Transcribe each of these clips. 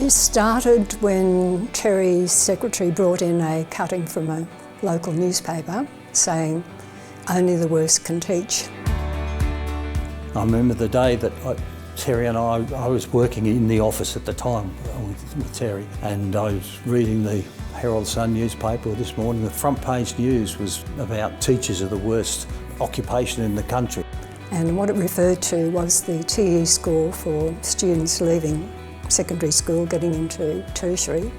It started when Terry's secretary brought in a cutting from a local newspaper saying, "Only the worst can teach." I remember the day that Terry and I was working in the office at the time with Terry, and I was reading the Herald Sun newspaper this morning. The front page news was about teachers are the worst occupation in the country. And what it referred to was the TE score for students leaving secondary school, getting into tertiary,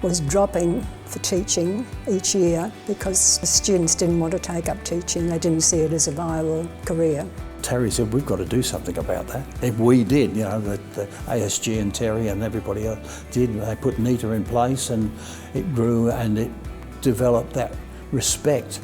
was dropping for teaching each year because the students didn't want to take up teaching. They didn't see it as a viable career. Terry said, we've got to do something about that. And we did, you know, the ASG and Terry and everybody else did. They put NETA in place and it grew and it developed that respect.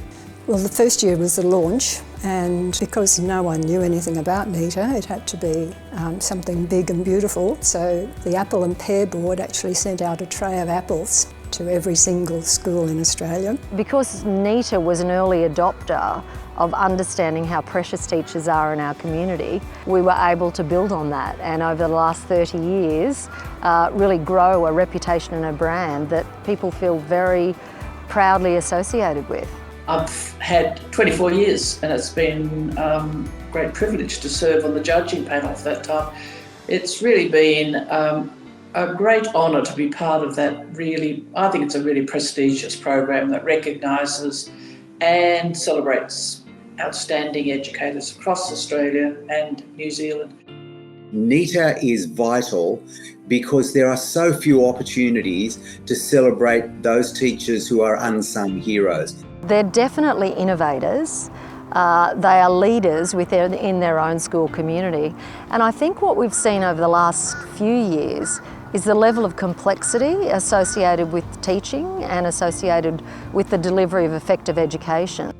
Well, the first year was the launch, and because no one knew anything about NETA, it had to be something big and beautiful. So the Apple and Pear Board actually sent out a tray of apples to every single school in Australia. Because NETA was an early adopter of understanding how precious teachers are in our community, we were able to build on that, and over the last 30 years really grow a reputation and a brand that people feel very proudly associated with. I've had 24 years and it's been a great privilege to serve on the judging panel for that time. It's really been a great honour to be part of that I think it's a really prestigious program that recognises and celebrates outstanding educators across Australia and New Zealand. NETA is vital because there are so few opportunities to celebrate those teachers who are unsung heroes. They're definitely innovators. They are leaders in their own school community. And I think what we've seen over the last few years is the level of complexity associated with teaching and associated with the delivery of effective education.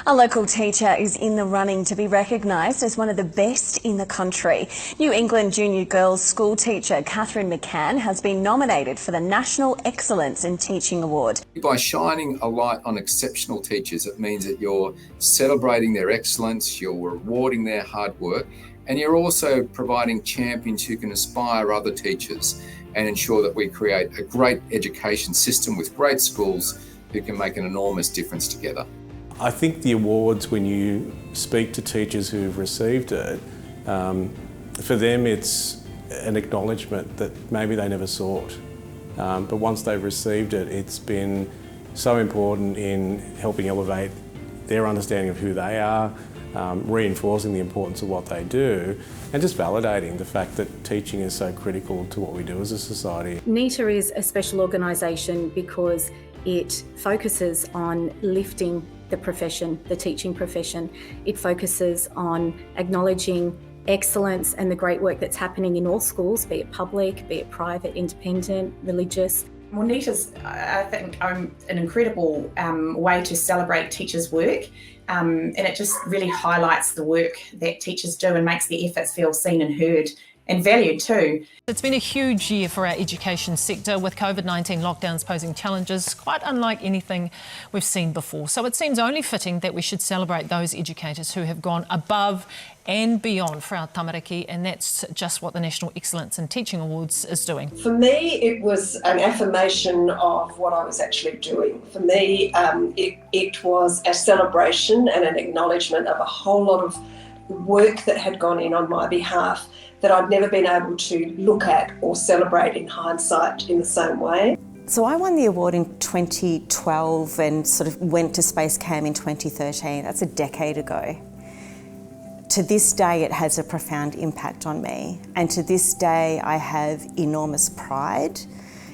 A local teacher is in the running to be recognised as one of the best in the country. New England Junior Girls school teacher Catherine McCann has been nominated for the National Excellence in Teaching Award. By shining a light on exceptional teachers, it means that you're celebrating their excellence, you're rewarding their hard work, and you're also providing champions who can inspire other teachers and ensure that we create a great education system with great schools who can make an enormous difference together. I think the awards, when you speak to teachers who've received it, for them it's an acknowledgement that maybe they never sought. But once they've received it, it's been so important in helping elevate their understanding of who they are, reinforcing the importance of what they do, and just validating the fact that teaching is so critical to what we do as a society. NETA is a special organisation because it focuses on lifting the profession, the teaching profession. It focuses on acknowledging excellence and the great work that's happening in all schools, be it public, be it private, independent, religious. Well, NETA's, I think, an incredible way to celebrate teachers' work, and it just really highlights the work that teachers do and makes the efforts feel seen and heard and valued too. It's been a huge year for our education sector, with COVID-19 lockdowns posing challenges quite unlike anything we've seen before. So it seems only fitting that we should celebrate those educators who have gone above and beyond for our tamariki, and that's just what the National Excellence in Teaching Awards is doing. For me, it was an affirmation of what I was actually doing. For me, it was a celebration and an acknowledgement of a whole lot of work that had gone in on my behalf that I'd never been able to look at or celebrate in hindsight in the same way. So I won the award in 2012 and sort of went to Space Cam in 2013. That's a decade ago. To this day, it has a profound impact on me. And to this day, I have enormous pride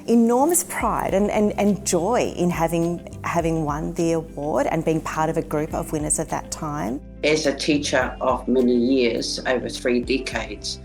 and joy in having won the award and being part of a group of winners at that time. As a teacher of many years, over 3 decades,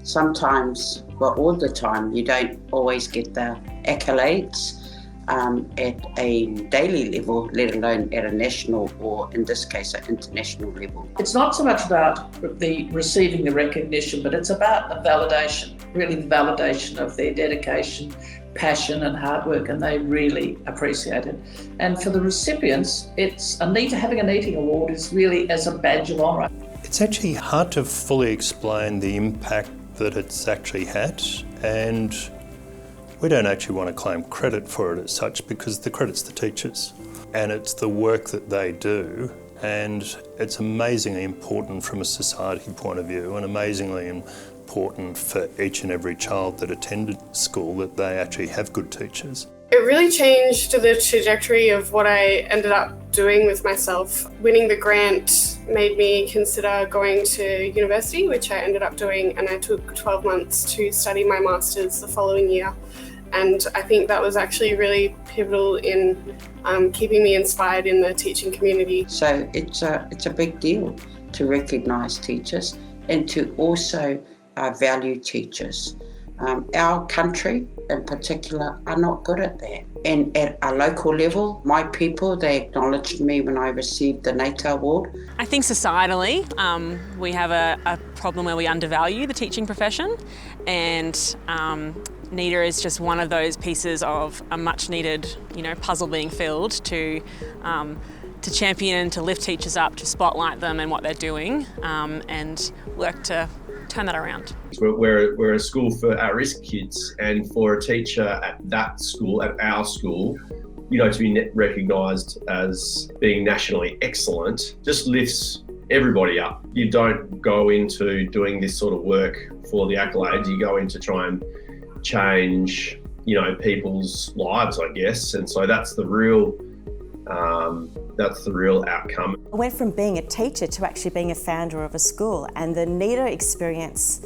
sometimes, well, all the time, you don't always get the accolades at a daily level, let alone at a national or, in this case, an international level. It's not so much about receiving the recognition, but it's about the validation, really the validation of their dedication, passion and hard work, and they really appreciate it. And for the recipients, having a NETA award is really as a badge of honour. It's actually hard to fully explain the impact that it's actually had, and We don't actually want to claim credit for it as such because the credit's the teachers and it's the work that they do, and it's amazingly important from a society point of view and amazingly important for each and every child that attended school that they actually have good teachers. It really changed the trajectory of what I ended up doing with myself. Winning the grant made me consider going to university, which I ended up doing, and I took 12 months to study my master's the following year. And I think that was actually really pivotal in keeping me inspired in the teaching community. So it's a big deal to recognise teachers and to also value teachers. Our country in particular are not good at that. And at a local level, my people, they acknowledged me when I received the NATA award. I think societally, we have a problem where we undervalue the teaching profession, and NETA is just one of those pieces of a much needed, puzzle being filled to champion, to lift teachers up, to spotlight them and what they're doing, and work to turn that around. We're a school for at-risk kids, and for a teacher at that school, at our school, to be recognised as being nationally excellent just lifts everybody up. You don't go into doing this sort of work for the accolades, you go in to try and change, people's lives, I guess, and so that's the real outcome. I went from being a teacher to actually being a founder of a school, and the NETA experience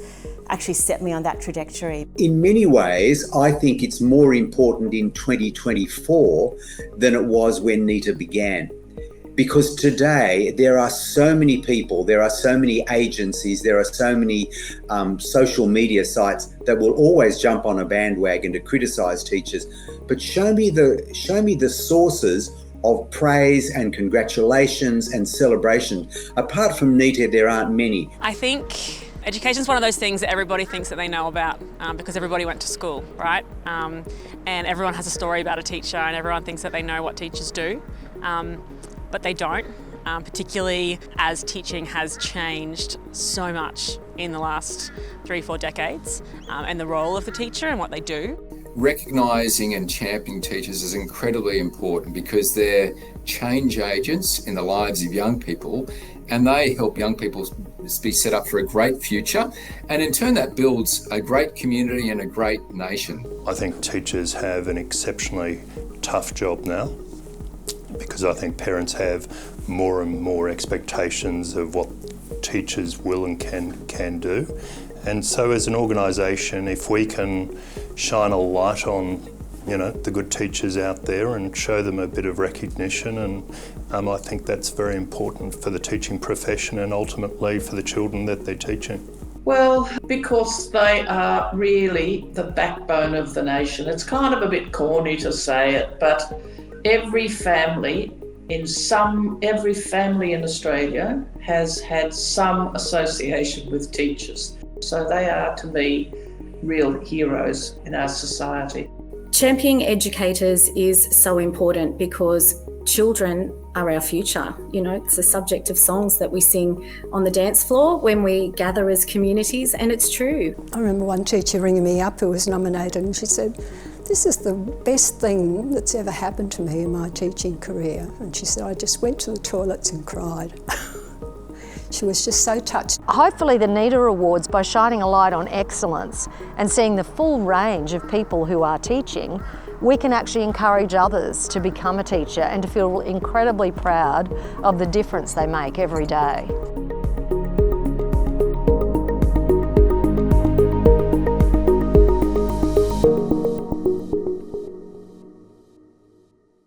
actually set me on that trajectory. In many ways, I think it's more important in 2024 than it was when NETA began. Because today there are so many people, there are so many agencies, there are so many social media sites that will always jump on a bandwagon to criticise teachers. But show me the sources of praise and congratulations and celebration. Apart from NETA, there aren't many. I think education is one of those things that everybody thinks that they know about because everybody went to school, right? And everyone has a story about a teacher, and everyone thinks that they know what teachers do. But they don't, particularly as teaching has changed so much in the last 3-4 decades, and the role of the teacher and what they do. Recognising and championing teachers is incredibly important because they're change agents in the lives of young people, and they help young people be set up for a great future, and in turn that builds a great community and a great nation. I think teachers have an exceptionally tough job now, because I think parents have more and more expectations of what teachers will and can do. And so as an organisation, if we can shine a light on, the good teachers out there and show them a bit of recognition, and I think that's very important for the teaching profession and ultimately for the children that they're teaching. Well, because they are really the backbone of the nation. It's kind of a bit corny to say it, but every family in Australia has had some association with teachers. So they are, to me, real heroes in our society. Championing educators is so important because children are our future. It's a subject of songs that we sing on the dance floor when we gather as communities, and it's true. I remember one teacher ringing me up who was nominated, and she said, "This is the best thing that's ever happened to me in my teaching career." And she said, "I just went to the toilets and cried." She was just so touched. Hopefully the NETA Awards, by shining a light on excellence and seeing the full range of people who are teaching, we can actually encourage others to become a teacher and to feel incredibly proud of the difference they make every day.